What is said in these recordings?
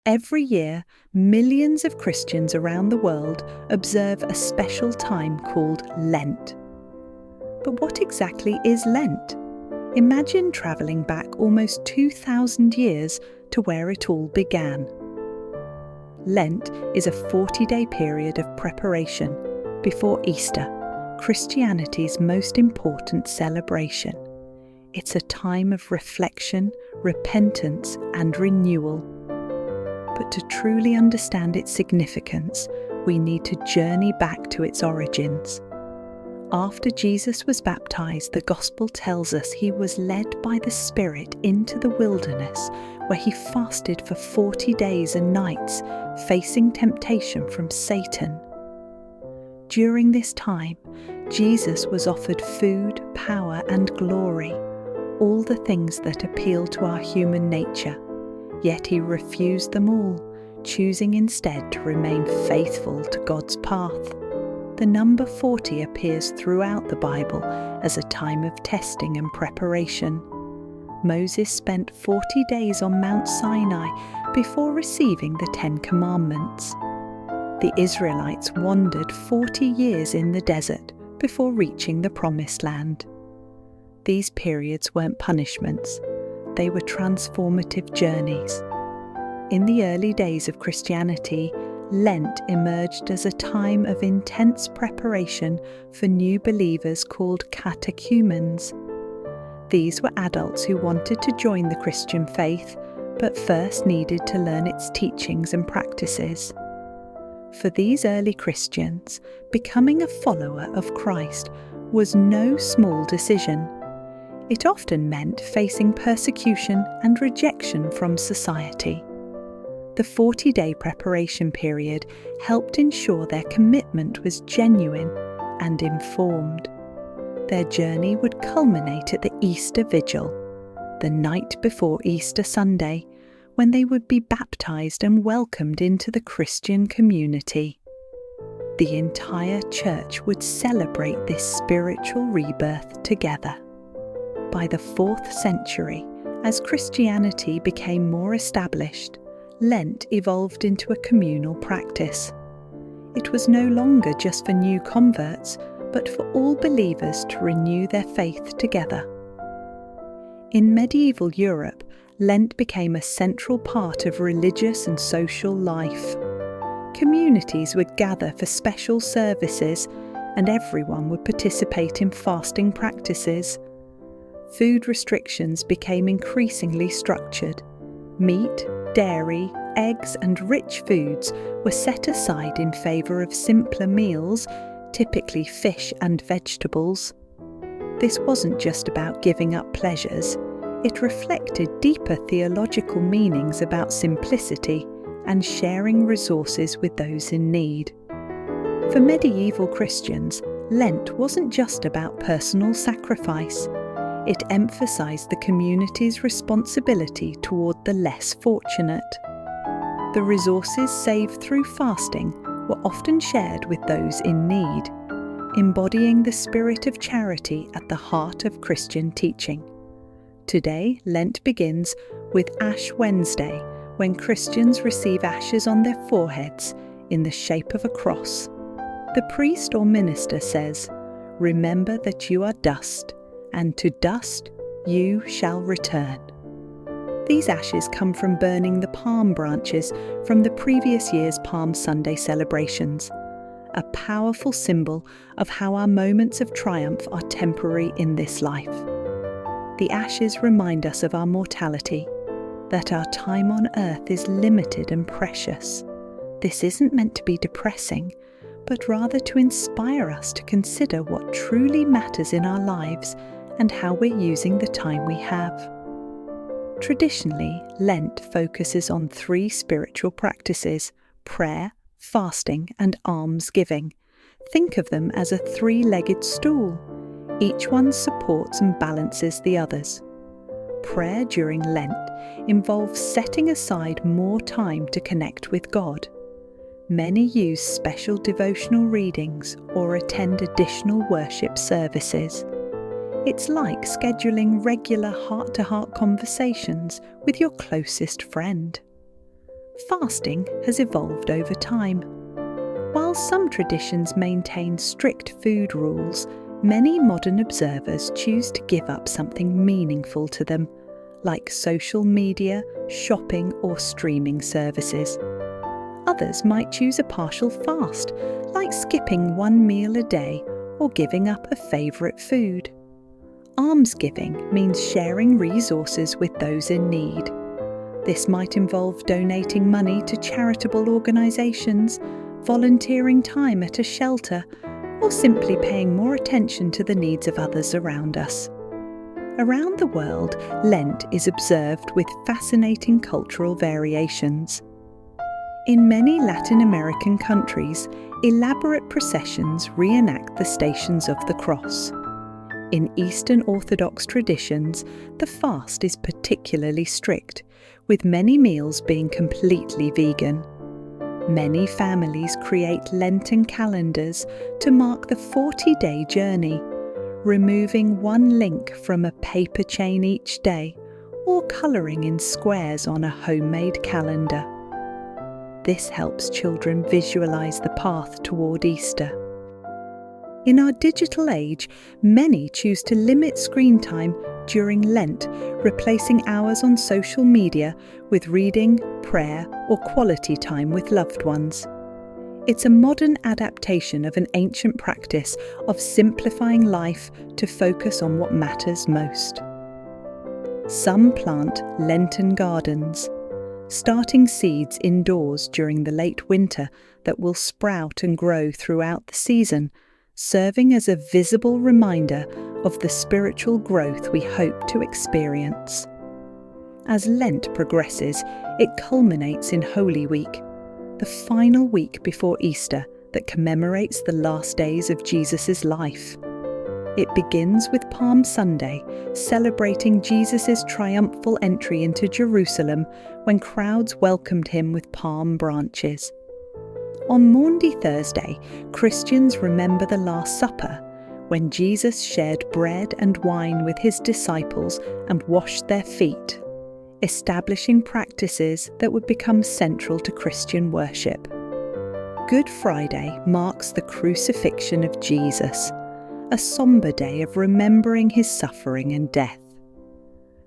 Every year, millions of Christians around the world observe a special time called Lent. But what exactly is Lent? Imagine travelling back almost 2,000 years to where it all began. Lent is a 40-day period of preparation before Easter, Christianity's most important celebration. It's a time of reflection, repentance, and renewal. But to truly understand its significance, we need to journey back to its origins. After Jesus was baptized, the Gospel tells us he was led by the Spirit into the wilderness, where he fasted for 40 days and nights, facing temptation from Satan. During this time, Jesus was offered food, power, and glory, all the things that appeal to our human nature. Yet he refused them all, choosing instead to remain faithful to God's path. The number 40 appears throughout the Bible as a time of testing and preparation. Moses spent 40 days on Mount Sinai before receiving the 10 Commandments. The Israelites wandered 40 years in the desert before reaching the Promised Land. These periods weren't punishments, they were transformative journeys. In the early days of Christianity, Lent emerged as a time of intense preparation for new believers called catechumens. These were adults who wanted to join the Christian faith, but first needed to learn its teachings and practices. For these early Christians, becoming a follower of Christ was no small decision. It often meant facing persecution and rejection from society. The 40-day preparation period helped ensure their commitment was genuine and informed. Their journey would culminate at the Easter Vigil, the night before Easter Sunday, when they would be baptized and welcomed into the Christian community. The entire church would celebrate this spiritual rebirth together. By the 4th century, as Christianity became more established, Lent evolved into a communal practice. It was no longer just for new converts, but for all believers to renew their faith together. In medieval Europe, Lent became a central part of religious and social life. Communities would gather for special services, and everyone would participate in fasting practices. Food restrictions became increasingly structured. Meat, dairy, eggs, and rich foods were set aside in favour of simpler meals, typically fish and vegetables. This wasn't just about giving up pleasures, it reflected deeper theological meanings about simplicity and sharing resources with those in need. For medieval Christians, Lent wasn't just about personal sacrifice. It emphasised the community's responsibility toward the less fortunate. The resources saved through fasting were often shared with those in need, embodying the spirit of charity at the heart of Christian teaching. Today, Lent begins with Ash Wednesday, when Christians receive ashes on their foreheads in the shape of a cross. The priest or minister says, "Remember that you are dust, and to dust you shall return." These ashes come from burning the palm branches from the previous year's Palm Sunday celebrations, a powerful symbol of how our moments of triumph are temporary in this life. The ashes remind us of our mortality, that our time on earth is limited and precious. This isn't meant to be depressing, but rather to inspire us to consider what truly matters in our lives and how we're using the time we have. Traditionally, Lent focuses on 3 spiritual practices: prayer, fasting, and almsgiving. Think of them as a 3-legged stool. Each one supports and balances the others. Prayer during Lent involves setting aside more time to connect with God. Many use special devotional readings or attend additional worship services. It's like scheduling regular heart-to-heart conversations with your closest friend. fasting has evolved over time. While some traditions maintain strict food rules, many modern observers choose to give up something meaningful to them, like social media, shopping, or streaming services. Others might choose a partial fast, like skipping one meal a day or giving up a favourite food. Almsgiving means sharing resources with those in need. This might involve donating money to charitable organisations, volunteering time at a shelter, or simply paying more attention to the needs of others around us. Around the world, Lent is observed with fascinating cultural variations. In many Latin American countries, elaborate processions reenact the Stations of the Cross. In Eastern Orthodox traditions, the fast is particularly strict, with many meals being completely vegan. Many families create Lenten calendars to mark the 40-day journey, removing one link from a paper chain each day or colouring in squares on a homemade calendar. This helps children visualise the path toward Easter. In our digital age, many choose to limit screen time during Lent, replacing hours on social media with reading, prayer, or quality time with loved ones. It's a modern adaptation of an ancient practice of simplifying life to focus on what matters most. Some plant Lenten gardens, starting seeds indoors during the late winter that will sprout and grow throughout the season, serving as a visible reminder of the spiritual growth we hope to experience. As Lent progresses, it culminates in Holy Week, the final week before Easter that commemorates the last days of Jesus' life. It begins with Palm Sunday, celebrating Jesus' triumphal entry into Jerusalem when crowds welcomed him with palm branches. On Maundy Thursday, Christians remember the Last Supper, when Jesus shared bread and wine with his disciples and washed their feet, establishing practices that would become central to Christian worship. Good Friday marks the crucifixion of Jesus, a sombre day of remembering his suffering and death.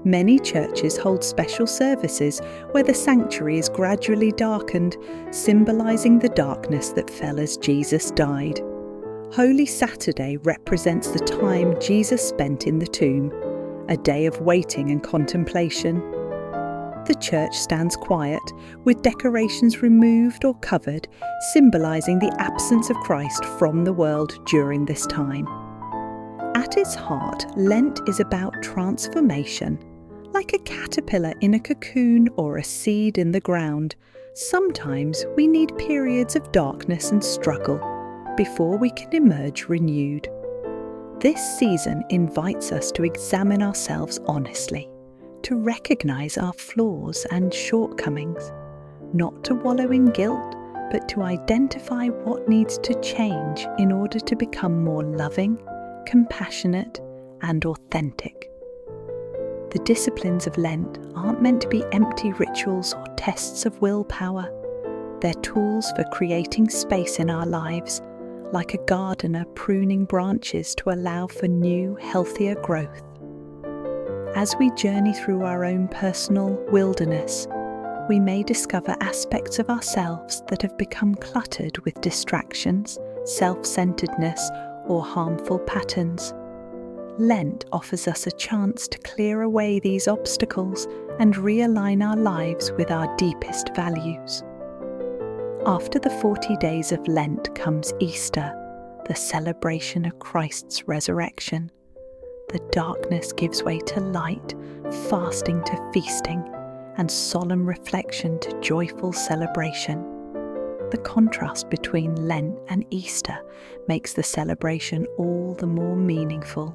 Many churches hold special services where the sanctuary is gradually darkened, symbolising the darkness that fell as Jesus died. Holy Saturday represents the time Jesus spent in the tomb, a day of waiting and contemplation. The church stands quiet, with decorations removed or covered, symbolising the absence of Christ from the world during this time. At its heart, Lent is about transformation. Like a caterpillar in a cocoon or a seed in the ground, sometimes we need periods of darkness and struggle before we can emerge renewed. This season invites us to examine ourselves honestly, to recognise our flaws and shortcomings, not to wallow in guilt, but to identify what needs to change in order to become more loving, compassionate, and authentic. The disciplines of Lent aren't meant to be empty rituals or tests of willpower. They're tools for creating space in our lives, like a gardener pruning branches to allow for new, healthier growth. As we journey through our own personal wilderness, we may discover aspects of ourselves that have become cluttered with distractions, self-centeredness, or harmful patterns. Lent offers us a chance to clear away these obstacles and realign our lives with our deepest values. After the 40 days of Lent comes Easter, the celebration of Christ's resurrection. The darkness gives way to light, fasting to feasting, and solemn reflection to joyful celebration. The contrast between Lent and Easter makes the celebration all the more meaningful.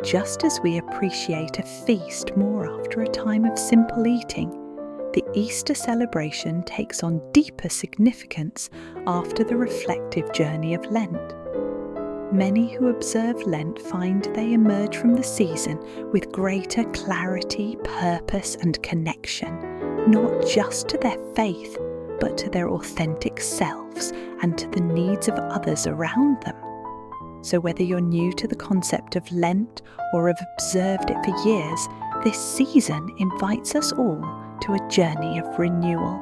Just as we appreciate a feast more after a time of simple eating, the Easter celebration takes on deeper significance after the reflective journey of Lent. Many who observe Lent find they emerge from the season with greater clarity, purpose, and connection, not just to their faith, but to their authentic selves and to the needs of others around them. So whether you're new to the concept of Lent or have observed it for years, this season invites us all to a journey of renewal.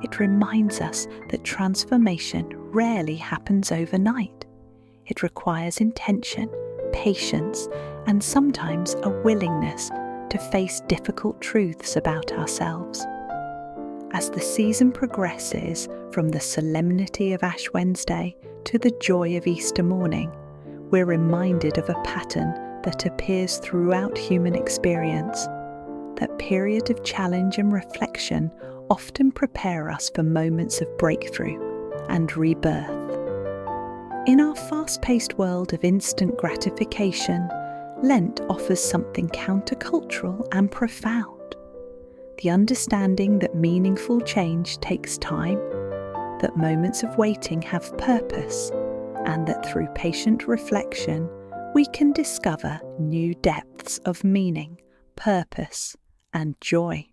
It reminds us that transformation rarely happens overnight. It requires intention, patience, and sometimes a willingness to face difficult truths about ourselves. As the season progresses from the solemnity of Ash Wednesday to the joy of Easter morning, we're reminded of a pattern that appears throughout human experience. That period of challenge and reflection often prepare us for moments of breakthrough and rebirth. In our fast-paced world of instant gratification, Lent offers something countercultural and profound. The understanding that meaningful change takes time, that moments of waiting have purpose, and that through patient reflection, we can discover new depths of meaning, purpose, and joy.